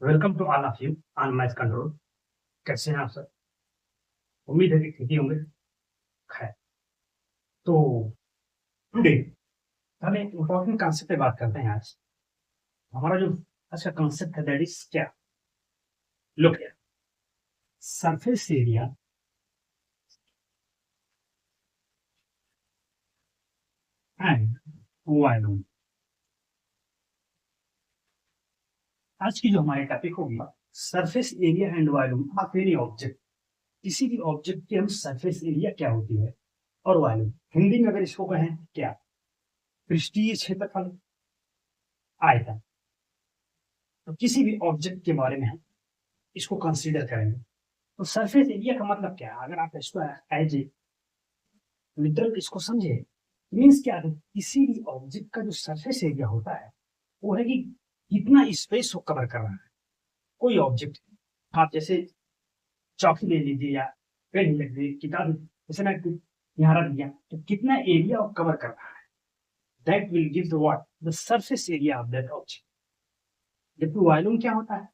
Welcome to all of you on match control. कैसे हैं आप सर? उम्मीद है कि ठीक ही होंगे। खैर, तो टुडे हम एक इम्पोर्टेंट कॉन्सेप्ट पे बात करते हैं आज। हमारा जो आज का कॉन्सेप्ट है दैट इज क्या? Look here, surface area and volume. आज की जो हमारी टॉपिक होगी, surface area and volume of any object. किसी भी ऑब्जेक्ट की हम सरफेस एरिया क्या होती है और वॉल्यूम, हिंदी में अगर इसको कहें क्या, पृष्ठीय क्षेत्रफल, आयतन। तो किसी भी ऑब्जेक्ट के बारे में हम इसको कंसीडर करेंगे। तो सरफेस एरिया का मतलब क्या है? अगर आप इसको एज ए लिटरल इसको समझे, मीन्स क्या है? किसी भी ऑब्जेक्ट का जो सरफेस एरिया होता है वो है कि कितना स्पेस वो कवर कर रहा है। कोई ऑब्जेक्ट, आप जैसे चौकी ले लीजिए या पेन ले लीजिए, किताब जैसे मैं यहाँ रख दिया, तो कितना एरिया वो कवर कर रहा है, that will give the what, the surface area of that object. जबकि वॉल्यूम क्या होता है?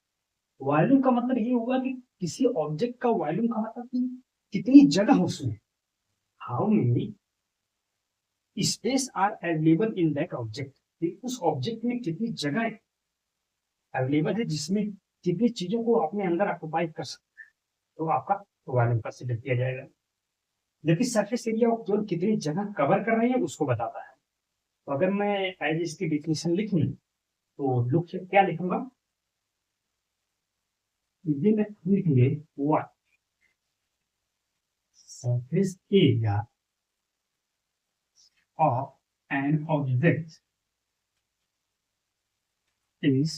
वॉल्यूम का मतलब ये हुआ कि किसी ऑब्जेक्ट का वॉल्यूम का मतलब कि कितनी जगह उसमें, how many space are available in that object. उस ऑब्जेक्ट में कितनी जगह अवेलेबल है जिसमें कितनी चीजों को अपने अंदर ऑक्युपाई कर सकते हैं, तो आपका वॉल्यूम कंसीडर किया जाएगा। जबकि सरफेस एरिया केवल कितनी जगह कवर कर रही है उसको बताता है। तो अगर मैं एज इसकी डिफिनेशन लिखूं तो लुक क्या लिखूंगा, ये मैं लिखेंगे what surface area of an object is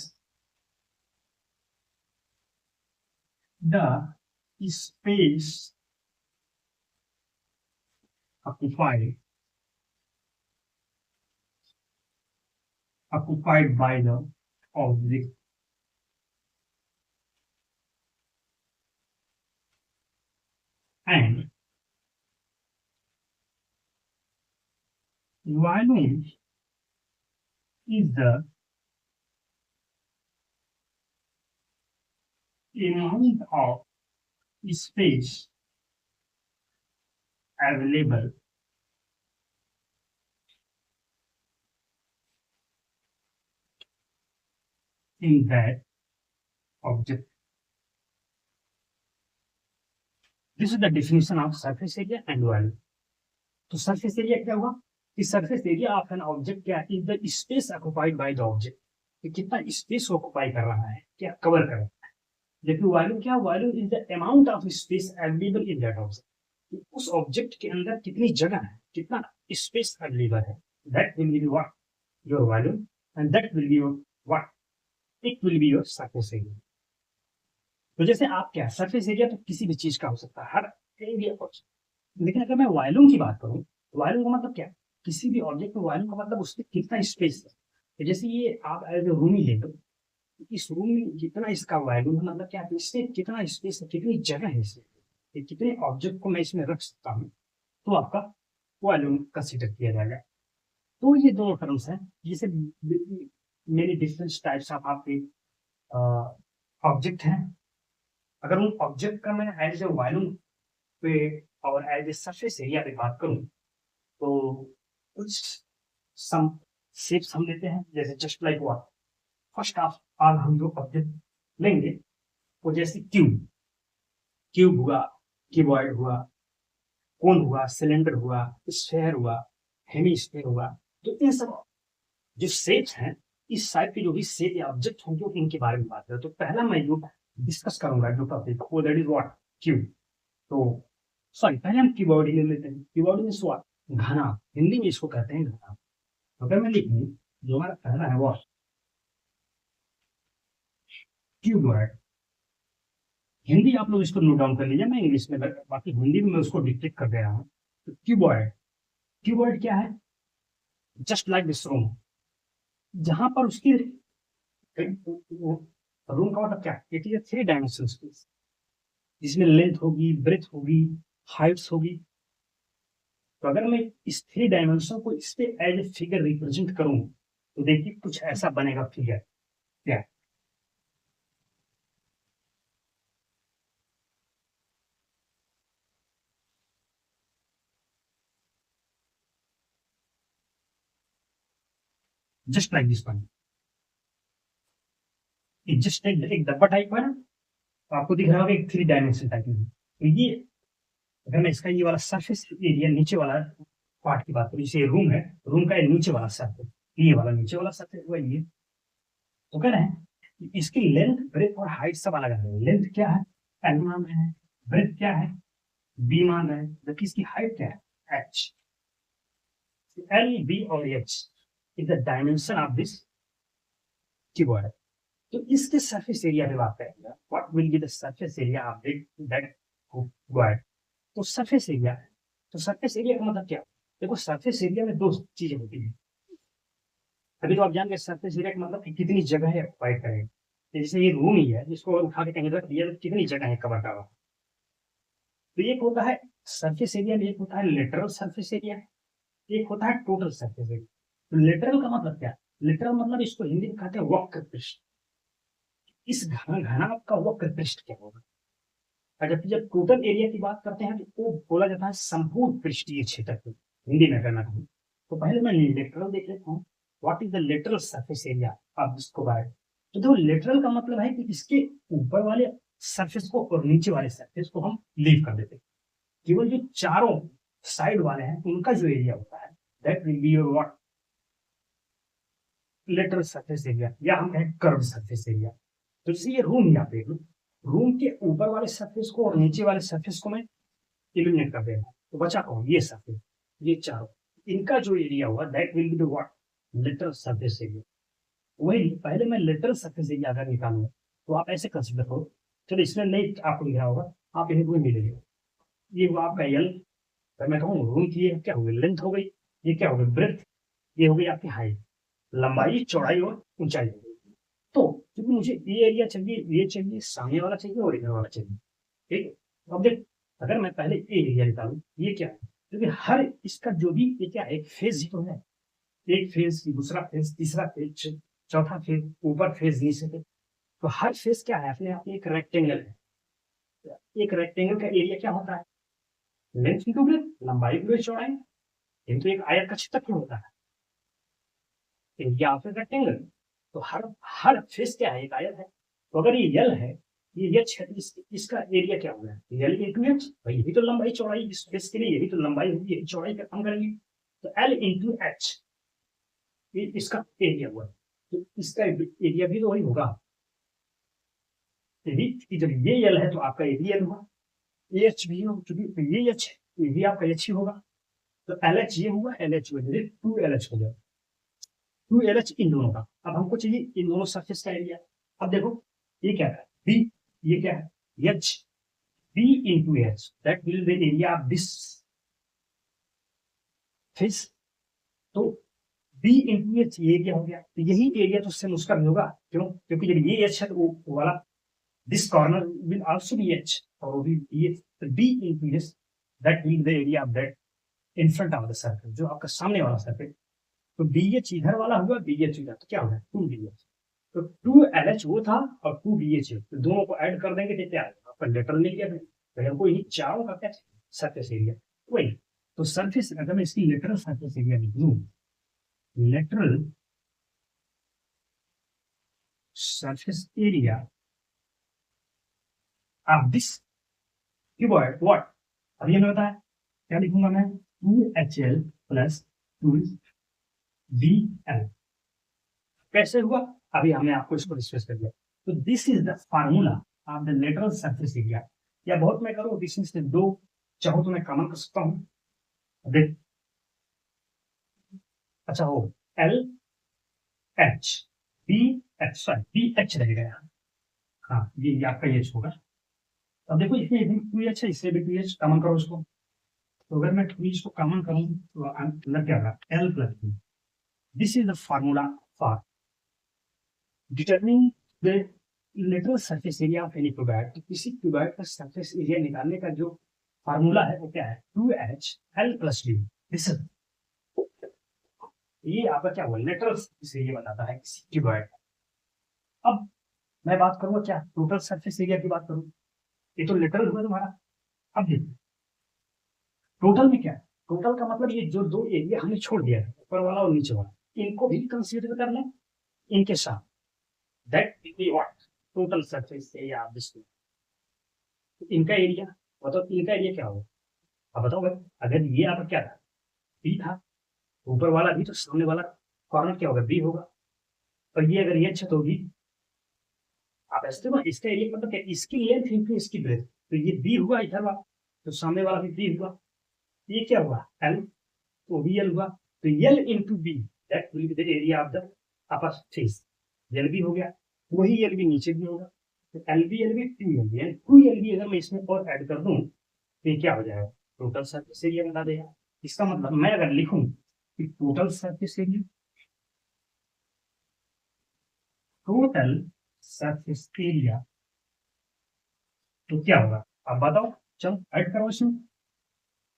the space occupied by the object and volume is the amount of space available in that object. This is the definition of surface area and volume. तो surface area क्या हुआ कि surface area of an object क्या is the space occupied by the object, कि कितना space occupy कर रहा है, क्या कवर कर रहा है। जबकि वॉल्यूम क्या, volume is the amount of space available in that object. उस ऑब्जेक्ट के अंदर कितनी जगह है, कितना स्पेस अवेलेबल है, that will be what your volume and that will be your what, it will be your surface area. तो जैसे आप क्या, सरफेस एरिया तो किसी भी चीज का हो सकता है, हर एरिया को। लेकिन अगर मैं वॉल्यूम की बात करूं, वॉल्यूम का मतलब क्या, किसी भी ऑब्जेक्ट में वॉल्यूम का मतलब उसमें कितना स्पेस है। तो जैसे ये आप एज ए रूम ही ले लो, इस रूम में कितना इसका वॉल्यूम है, मतलब क्या इसमें कितना स्पेस है, कितनी जगह है इसमें, ये कितने ऑब्जेक्ट को मैं इसमें रख सकता हूँ, तो आपका वॉल्यूम कंसिडर किया जाएगा। तो ये दोनों टर्म्स हैं, जैसे मेनी डिफरेंट टाइप्स ऑफ आपके ऑब्जेक्ट हैं। अगर उन ऑब्जेक्ट का मैं एज ए वॉल्यूम पे और एज ए सरफेस एरिया पे बात करूं, तो कुछ सम शेप्स हम लेते हैं, जैसे just like what, first of all हम जो ऑब्जेक्ट लेंगे वो जैसे क्यूब, क्यूब हुआ, क्यूबॉइड हुआ, कोन हुआ, सिलेंडर हुआ, स्फेयर हुआ, हेमीस्फेयर हुआ। तो इन सब जो शेप्स हैं, इस टाइप के जो भी शेप या ऑब्जेक्ट होंगे इनके बारे में बात करें, तो पहला मैं जो डिस्कस करूंगा जो टॉपिक वो दैट इज व्हाट, क्यूब। तो सॉरी, पहले हम कीबोर्ड ही ले लेते हैं। कीबोर्ड मीन्स व्हाट, घना, हिंदी में इसको कहते हैं घना। अगर मैं लिखूं जो हमारा पहला है वो कीबोर्ड, हिंदी आप लोग इसको नोट डाउन कर लीजिए, मैं इंग्लिश में बाकी हिंदी में मैं उसको डिक्टेट कर दे रहा हूँ। तो कीबोर्ड, कीबोर्ड क्या है, जस्ट लाइक दिस रूम, जहां पर उसकी रूम का मतलब क्या, it is three dimension space, जिसमें लेंथ होगी, ब्रेथ होगी, हाइट्स होगी। तो अगर मैं इस थ्री डायमेंशन को इस पे एज ए फिगर रिप्रेजेंट करूं, तो देखिए कुछ ऐसा बनेगा फिगर। क्या just like this one, just एक डब्बा टाइप है ना, तो आपको दिख रहा होगा एक 3 डायमेंशन टाइप में। तो ये अगर मैं इसका ये वाला सरफेस एरिया नीचे वाला पार्ट की बात करूँ, जैसे रूम है, रूम का नीचे वाला सरफेस, ये वाला नीचे वाला सरफेस हुआ ये, तो कह रहे हैं कि इसकी लेंथ, ब्रेथ और हाइट सब अलग है। लेंथ क्या है, एल मान रहे हैं, ब्रेथ क्या है, बी मान रहे हैं, जबकि इसकी हाइट क्या है, एच। एल, बी और H is the dimension of this cuboid. तो इसके सरफेस एरिया पे बात करेंगे, what will be the surface area of that cuboid. तो सरफेस एरिया, तो सरफेस एरिया का मतलब क्या, देखो सरफेस एरिया में दो चीजें होती है। अभी तो आप जान गए सरफेस एरिया का मतलब कितनी जगह है ऑक्युपाई करेगा। जैसे ये रूम ही है, जिसको उठा के कहीं रख दिया तो कितनी जगह है कवर का हुआ। तो एक होता है सरफेस एरिया, एक होता है लेटरल सरफेस एरिया, एक होता है टोटल सरफेस एरिया। तो लेटरल का मतलब क्या, लेटरल मतलब इसको हिंदी में कहते हैं वक्र पृष्ठ। इस घनाभ का वक्र पृष्ठ क्या होगा। जबकि जब टोटल एरिया की बात करते हैं तो वो बोला जाता है संपूर्ण पृष्ठीय क्षेत्र को, हिंदी में करना कहूँ। तो पहले मैं लेटरल देख लेता हूँ, what is the lateral surface area of this cuboid. तो देखो लेटरल का मतलब है कि इसके ऊपर वाले सरफेस को और नीचे वाले सरफेस को हम लीव कर देते हैं, केवल जो चारों साइड वाले हैं उनका जो एरिया होता है that will be your what, lateral surface area, या हम कहें कर्व सरफेस एरिया। तो जैसे ये रूम ही आप देख लो, रूम के ऊपर वाले सरफेस को और नीचे वाले सरफेस को मैं इल्यूमिनेट कर देगा, तो बचा कौन, ये सरफेस, ये चारों, इनका जो एरिया हुआ that will be the what, lateral surface area. वही पहले मैं लेटरल सरफेस एरिया अगर निकालूंगा तो आप ऐसे कंसिडर करो, चलो इसमें नहीं आपको लिखा होगा, आप इन्हें कोई मिलेगा, ये हुआ आपका एल, अगर मैं कहूँ रूम की ये क्या हो गई, लेंथ हो गई, ये क्या हो गई, ब्रेथ, ये हो गई आपकी हाइट, लंबाई चौड़ाई और ऊंचाई हो गई। तो क्योंकि मुझे ये एरिया चाहिए, ये चाहिए, सामने वाला चाहिए और इधर वाला चाहिए, ठीक। तो अब देख, अगर मैं पहले ए एरिया निकालूं, ये क्या है, क्योंकि हर इसका जो भी ये क्या है, एक फेज ही तो है, एक फेज, दूसरा फेज, तीसरा फेज, चौथा फेज, ऊपर फेज, नीचे फेज। तो हर फेज क्या है, अपने आप में एक रेक्टेंगल है। एक रेक्टेंगल का एरिया क्या होता है, लेंथ इंटू ब्रेथ, लंबाई इंटू चौड़ाई, किंतु एक आयत का क्षेत्रफल होता है, एरिया ऑफ ए रेक्टेंगल। तो हर हर फेस क्या है, एक आयत है। तो अगर ये यल है, ये एच है, इसका एरिया क्या होगा, यल इंटू एच, भाई यही तो लंबाई चौड़ाई, इस फेस के लिए यही तो लंबाई होगी, यही चौड़ाई का काम करेंगे। तो एल इंटू एच, ये इसका एरिया हुआ, तो इसका एरिया भी तो वही होगा। यदि जब ये यल है तो आपका ये भी यल हुआ, ये एच भी हो, चूंकि ये एच है, ये भी आपका एच ही होगा। तो एल एच ये हुआ, एल एच हुआ, टू एल एच हो जाए, टू एल एच इन दोनों का। अब हमको चाहिए इन दोनों सरफेस का एरिया। अब देखो ये क्या है, बी, ये क्या है, H, B into H, that will be area of this face. तो बी इंटू एच ये एरिया हो गया, तो यही एरिया तो सेम उसका भी होगा, क्यों, क्योंकि जब ये एच है तो वो वाला this corner will also be H, और वो भी ये, तो B into H that will the area of that in front of the circle, जो आपका सामने वाला सर्कल। तो बी एच इधर वाला हुआ, बी एच इधर, तो क्या होगा, टू बी एच। तो टू एल एच वो था और टू बी एच, तो दोनों को ऐड कर देंगे तो क्या आएगा, आपका लेटरल मिल गया। फिर हमको ये चारों का क्या सरफेस एरिया वही। तो सरफेस, अगर मैं इसकी लेटरल सरफेस एरिया निकलूं, lateral surface area of this cuboid what, अब ये मैं बताया क्या लिखूंगा मैं, two H L plus two B L. कैसे हुआ, अभी हमने आपको इसको डिस्कस कर दिया। तो this is the formula of the lateral surface area, या बहुत मैं करूँ दिस इज दो, चाहो तो मैं कॉमन कर सकता हूँ, देख, अच्छा हो L H B H, sorry B H रहेगा यहाँ, हाँ ये आपका एच होगा। अब देखो इसमें भी टू एच है, इससे भी टू एच कॉमन करो इसको, तो अगर मैं टू एच को कॉमन करूँ तो अंदर क्या होगा, L plus B. This is the formula for determining the lateral surface area of any cuboid. तो किसी क्यूबॉइड का सरफेस एरिया निकालने का जो फार्मूला है वो क्या है, two H L plus B. This ये आपका क्या हुआ, लेटरल सरफेस एरिया बताता है किसी क्यूबॉइड का। अब मैं बात करूंगा क्या, टोटल सरफेस एरिया की बात करूं, ये तो लेटरल हुआ तुम्हारा। अब देखो टोटल में क्या है, टोटल का मतलब ये जो दो एरिया हमने छोड़ दिया है, ऊपर वाला और नीचे वाला, इनको भी कंसीडर कर लें इनके साथ, that will be what total surface area of this. इनका एरिया बताओ, इनका एरिया क्या होगा? अब बताओ भाई, अगर ये आपका क्या था, बी था, ऊपर वाला भी तो सामने वाला कॉर्नर क्या होगा, बी होगा। और ये अगर ये छत होगी, आप ऐसे देखो इसका एरिया मतलब क्या, इसकी लेंथ इंटू इसकी ब्रेथ, तो ये बी हुआ इधर वाला, तो सामने वाला भी बी हुआ, ये क्या हुआ एल, तो भी एल हुआ, तो L into B that will be the area of the upper face. L B हो गया, वही एल बी नीचे भी होगा, तो L B two L B, two L B अगर मैं इसमें और ऐड कर दूं तो ये क्या हो जाएगा, टोटल सरफेस एरिया बता देगा। इसका मतलब मैं अगर लिखूं कि total surface area, total surface area, तो क्या होगा अब बताओ, चलो ऐड करो इसमें,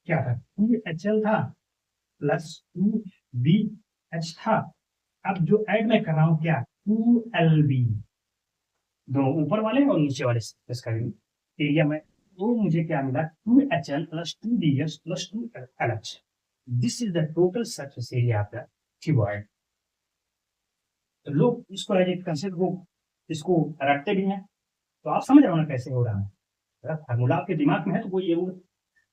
क्या था, टू एच एल था प्लस टू बी एच था। अब जो ऐड मैं कर रहा हूं क्या, टू एल बी, दोनों ऊपर वाले और नीचे वाले सरफेस का एरिया में, तो मुझे क्या मिला, two H L plus two D H plus two L H. This is the total surface area of the cuboid. तो लोग इसको एज ए कंसेप्ट को इसको रखते भी हैं, तो आप समझ रहे हो ना कैसे हो रहा है। अगर फार्मूला आपके दिमाग में है तो कोई जरूरत,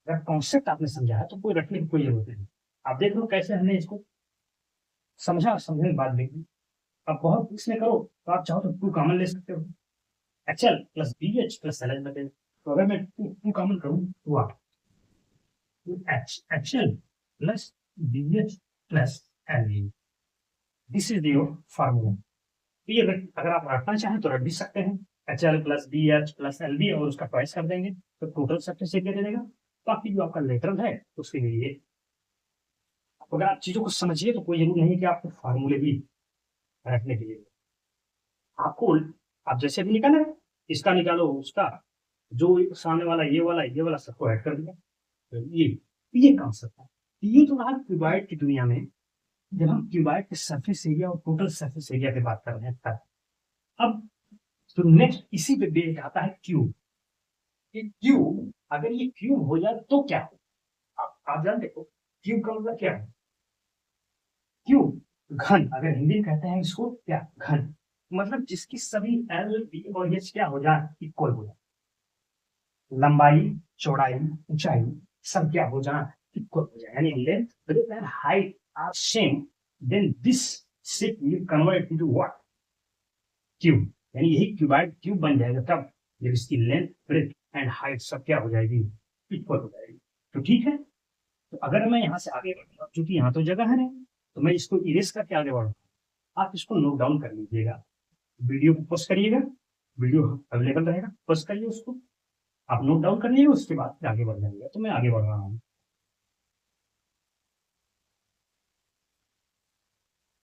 अगर कॉन्सेप्ट आपने समझा है तो कोई रखने की कोई जरूरत नहीं। आप देख लो कैसे हमने इसको समझा, समझने के बाद देखिए। अब बहुत इसमें करो तो आप चाहो तो टू कॉमन ले सकते हो, H L plus B H plus L H बचे, तो अगर मैं टू कॉमन करूँ तो आप H L plus B H plus L A, this is your formula. तो ये अगर आप रखना चाहें तो रख भी सकते हैं, H L plus B H plus L B, और उसका ट्वाइस कर देंगे तो टोटल सरफेस एरिया दे देगा। बाकी जो आपका लेटरल है उसके लिए अगर आप चीजों को समझिए तो कोई जरूरी नहीं कि आपको फार्मूले भी रखने के लिए, आपको आप जैसे भी निकाले इसका निकालो उसका, जो सामने वाला ये वाला सबको ऐड कर दिया, तो ये कॉन्सेप्ट है। तो ये तो रहा क्यूबॉइड की दुनिया में, जब हम क्यूबॉइड के सरफेस एरिया और टोटल सरफेस एरिया की बात कर रहे हैं तब। अब तो नेक्स्ट इसी पे बेस आता है क्यूब। ये क्यूब अगर ये क्यूब हो जाए तो क्या हो, आप जानते हो क्यूब का मतलब क्या है, क्यूब घन, अगर हिंदी में कहते हैं इसको क्या, घन, मतलब जिसकी सभी एल बी और एच क्या हो जाए, इक्वल हो जाए, लंबाई चौड़ाई ऊंचाई सब क्या हो जाए, इक्वल हो जाए, यानी length breadth and height are same, then this shape will convert into what, cube. यानी यही क्यूबॉइड क्यूब बन जाएगा तब जब इसकी लेंथ ब्रेथ एंड हाइट सब क्या हो जाएगी, इक्वल हो जाएगी। तो ठीक है, तो अगर मैं यहाँ से आगे बढ़ूंगा, क्योंकि यहाँ तो जगह है नहीं, तो मैं इसको इरेज करके आगे बढ़ूंगा। आप इसको नोट डाउन कर लीजिएगा, वीडियो को पॉज करिएगा, वीडियो अवेलेबल रहेगा, पॉज करिए उसको, आप नोट डाउन कर लीजिए, उसके बाद फिर आगे बढ़ जाइएगा। तो मैं आगे बढ़ रहा हूँ।